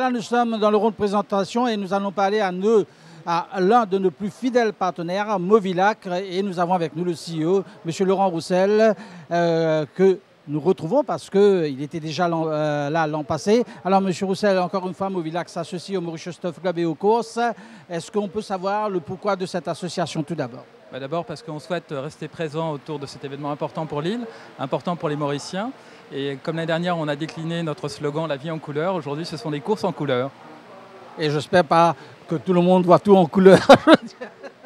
Là, nous sommes dans le rond de présentation et nous allons parler à l'un de nos plus fidèles partenaires, Movilac, et nous avons avec nous le CEO, M. Laurent Roussel, que nous retrouvons parce qu'il était déjà là l'an passé. Alors, M. Roussel, encore une fois, Movilac s'associe au Mauritius Turf Club et aux courses. Est-ce qu'on peut savoir le pourquoi de cette association tout d'abord? D'abord parce qu'on souhaite rester présent autour de cet événement important pour l'île, important pour les Mauriciens. Et comme l'année dernière, on a décliné notre slogan « La vie en couleur », aujourd'hui ce sont des courses en couleur. Et j'espère pas que tout le monde voit tout en couleur.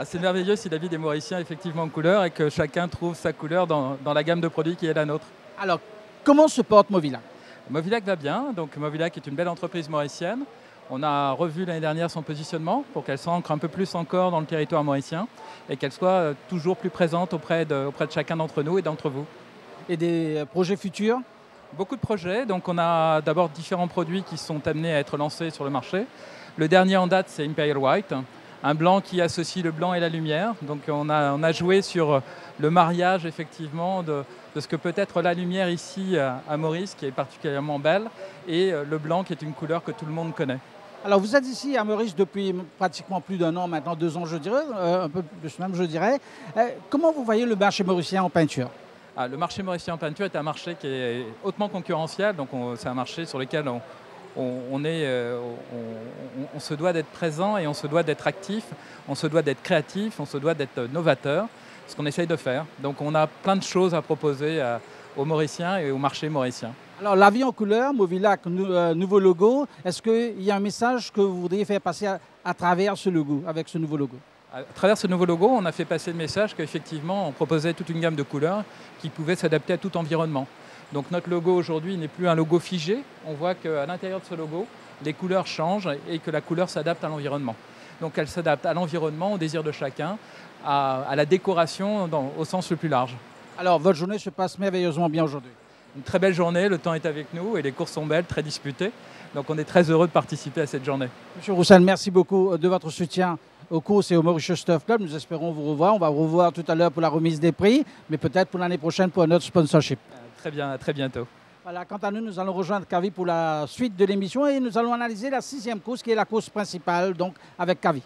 C'est merveilleux si la vie des Mauriciens est effectivement en couleur et que chacun trouve sa couleur dans la gamme de produits qui est la nôtre. Alors, comment se porte Movilac? Movilac va bien, donc Movilac est une belle entreprise mauricienne. On a revu l'année dernière son positionnement pour qu'elle s'ancre un peu plus encore dans le territoire mauricien et qu'elle soit toujours plus présente auprès de chacun d'entre nous et d'entre vous. Et des projets futurs? Beaucoup de projets, donc on a d'abord différents produits qui sont amenés à être lancés sur le marché. Le dernier en date, c'est Imperial White, un blanc qui associe le blanc et la lumière. Donc on a joué sur le mariage effectivement de ce que peut être la lumière ici à Maurice, qui est particulièrement belle, et le blanc qui est une couleur que tout le monde connaît. Alors vous êtes ici à Maurice depuis pratiquement plus d'1 an, maintenant 2 ans je dirais, un peu plus même je dirais. Comment vous voyez le marché mauricien en peinture? Le marché mauricien en peinture est un marché qui est hautement concurrentiel, donc c'est un marché sur lequel on se doit d'être présent et on se doit d'être actif, on se doit d'être créatif, on se doit d'être novateur, ce qu'on essaye de faire. Donc on a plein de choses à proposer aux Mauriciens et au marché mauricien. Alors la vie en couleur, Movilac, nouveau logo, est-ce qu'il y a un message que vous voudriez faire passer à travers ce logo, avec ce nouveau logo? À travers ce nouveau logo, on a fait passer le message qu'effectivement, on proposait toute une gamme de couleurs qui pouvaient s'adapter à tout environnement. Donc notre logo aujourd'hui n'est plus un logo figé. On voit qu'à l'intérieur de ce logo, les couleurs changent et que la couleur s'adapte à l'environnement. Donc elle s'adapte à l'environnement, au désir de chacun, à la décoration au sens le plus large. Alors votre journée se passe merveilleusement bien aujourd'hui? Une très belle journée, le temps est avec nous et les courses sont belles, très disputées. Donc on est très heureux de participer à cette journée. Monsieur Roussel, merci beaucoup de votre soutien aux courses et au Mauritius Turf Club. Nous espérons vous revoir. On va vous revoir tout à l'heure pour la remise des prix, mais peut-être pour l'année prochaine pour un autre sponsorship. Très bien, à très bientôt. Voilà, quant à nous, nous allons rejoindre Kavi pour la suite de l'émission et nous allons analyser la 6e course qui est la course principale, donc avec Kavi.